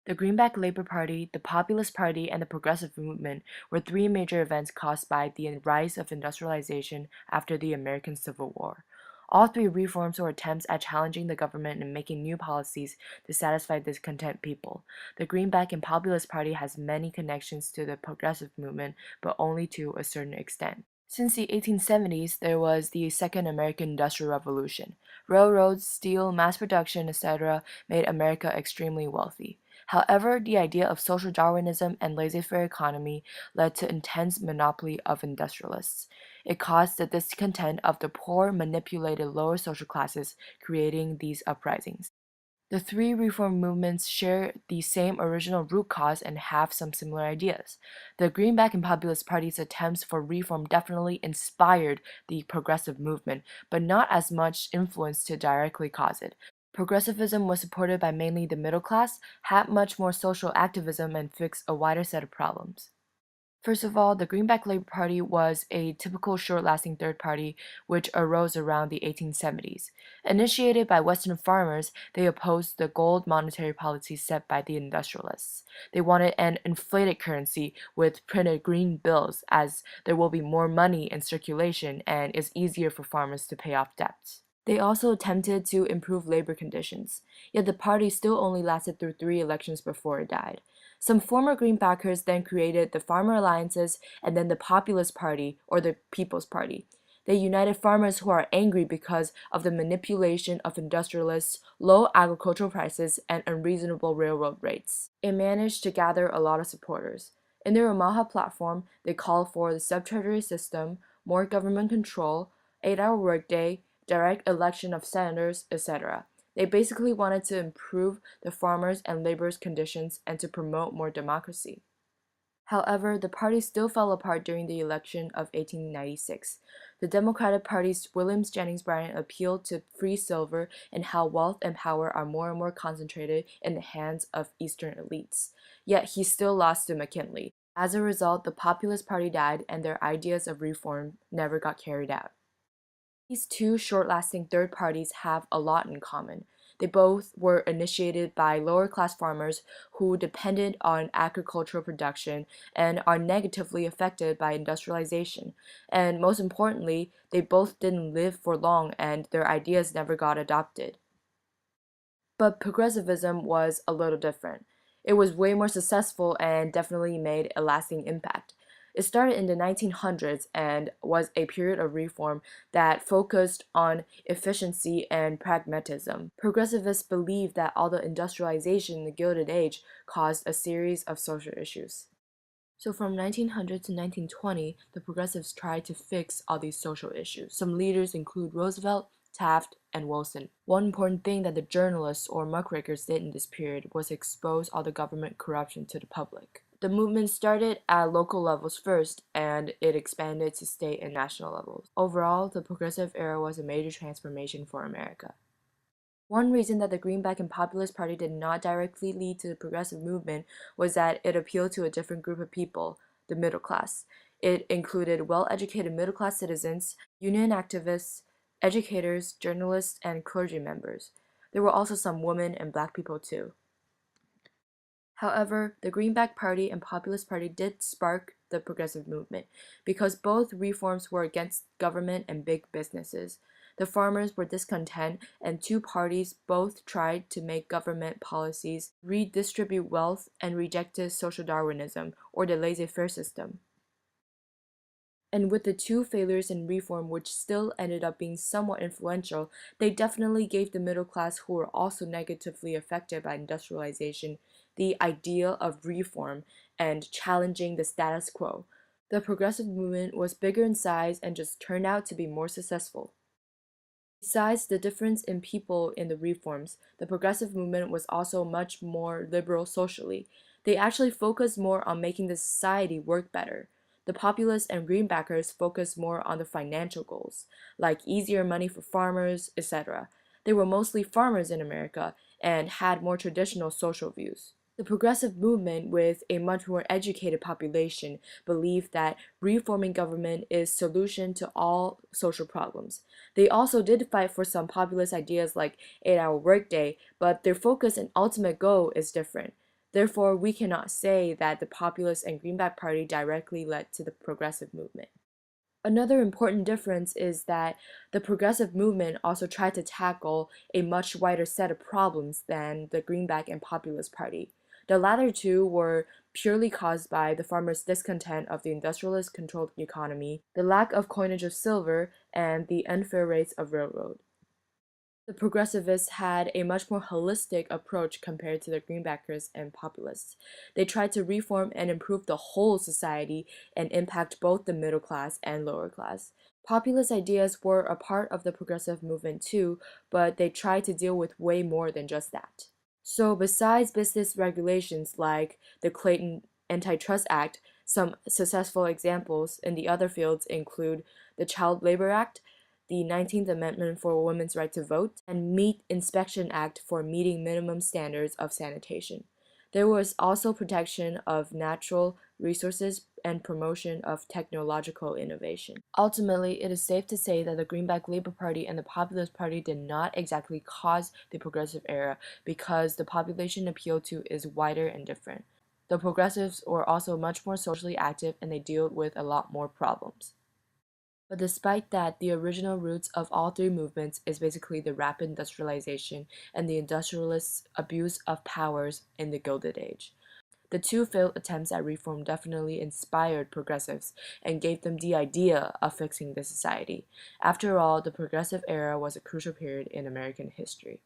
The Greenback Labor Party, the Populist Party, and the Progressive Movement were three major events caused by the rise of industrialization after the American Civil War. All three reforms were attempts at challenging the government and making new policies to satisfy discontent people. The Greenback and Populist Party has many connections to the Progressive Movement, but only to a certain extent. Since the 1870s, there was the Second American Industrial Revolution. Railroads, steel, mass production, etc., made America extremely wealthy. However, the idea of social Darwinism and laissez-faire economy led to intense monopoly of industrialists. It caused the discontent of the poor, manipulated lower social classes, creating these uprisings. The three reform movements share the same original root cause and have some similar ideas. The Greenback and Populist Party's attempts for reform definitely inspired the progressive movement, but not as much influence to directly cause it. Progressivism was supported by mainly the middle class, had much more social activism, and fixed a wider set of problems. First of all, the Greenback Labor Party was a typical short-lasting third party which arose around the 1870s. Initiated by Western farmers, they opposed the gold monetary policy set by the industrialists. They wanted an inflated currency with printed green bills as there will be more money in circulation and it's easier for farmers to pay off debts. They also attempted to improve labor conditions, yet the party still only lasted through 3 elections before it died. Some former Greenbackers then created the Farmer Alliances and then the Populist Party, or the People's Party. They united farmers who are angry because of the manipulation of industrialists, low agricultural prices, and unreasonable railroad rates. It managed to gather a lot of supporters. In their Omaha platform, they called for the sub-treasury system, more government control, 8-hour workday, direct election of senators, etc. They basically wanted to improve the farmers' and laborers' conditions and to promote more democracy. However, the party still fell apart during the election of 1896. The Democratic Party's William Jennings Bryan appealed to free silver and how wealth and power are more and more concentrated in the hands of Eastern elites. Yet he still lost to McKinley. As a result, the Populist Party died and their ideas of reform never got carried out. These two short-lasting third parties have a lot in common. They both were initiated by lower-class farmers who depended on agricultural production and are negatively affected by industrialization. And most importantly, they both didn't live for long and their ideas never got adopted. But progressivism was a little different. It was way more successful and definitely made a lasting impact. It started in the 1900s and was a period of reform that focused on efficiency and pragmatism. Progressivists believed that all the industrialization in the Gilded Age caused a series of social issues. So from 1900 to 1920, the progressives tried to fix all these social issues. Some leaders include Roosevelt, Taft, and Wilson. One important thing that the journalists or muckrakers did in this period was expose all the government corruption to the public. The movement started at local levels first, and it expanded to state and national levels. Overall, the progressive era was a major transformation for America. One reason that the Greenback and Populist Party did not directly lead to the progressive movement was that it appealed to a different group of people, the middle class. It included well-educated middle-class citizens, union activists, educators, journalists, and clergy members. There were also some women and black people too. However, the Greenback Party and Populist Party did spark the progressive movement because both reforms were against government and big businesses. The farmers were discontent, and two parties both tried to make government policies redistribute wealth and rejected social Darwinism or the laissez-faire system. And with the two failures in reform, which still ended up being somewhat influential, they definitely gave the middle class, who were also negatively affected by industrialization, the ideal of reform and challenging the status quo. The progressive movement was bigger in size and just turned out to be more successful. Besides the difference in people in the reforms, the progressive movement was also much more liberal socially. They actually focused more on making the society work better. The populists and greenbackers focused more on the financial goals, like easier money for farmers, etc. They were mostly farmers in America and had more traditional social views. The progressive movement, with a much more educated population, believed that reforming government is solution to all social problems. They also did fight for some populist ideas like 8-hour workday, but their focus and ultimate goal is different. Therefore, we cannot say that the Populist and Greenback Party directly led to the progressive movement. Another important difference is that the progressive movement also tried to tackle a much wider set of problems than the Greenback and Populist Party. The latter two were purely caused by the farmers' discontent of the industrialist controlled economy, the lack of coinage of silver, and the unfair rates of railroad. The progressivists had a much more holistic approach compared to the Greenbackers and Populists. They tried to reform and improve the whole society and impact both the middle class and lower class. Populist ideas were a part of the progressive movement too, but they tried to deal with way more than just that. So, besides business regulations like the Clayton Antitrust Act, some successful examples in the other fields include the Child Labor Act, the 19th Amendment for Women's Right to Vote, and Meat Inspection Act for meeting minimum standards of sanitation. There was also protection of natural resources and promotion of technological innovation. Ultimately, it is safe to say that the Greenback Labor Party and the Populist Party did not exactly cause the progressive era because the population appealed to is wider and different. The progressives were also much more socially active and they dealt with a lot more problems. But despite that, the original roots of all three movements is basically the rapid industrialization and the industrialists' abuse of powers in the Gilded Age. The two failed attempts at reform definitely inspired progressives and gave them the idea of fixing the society. After all, the progressive era was a crucial period in American history.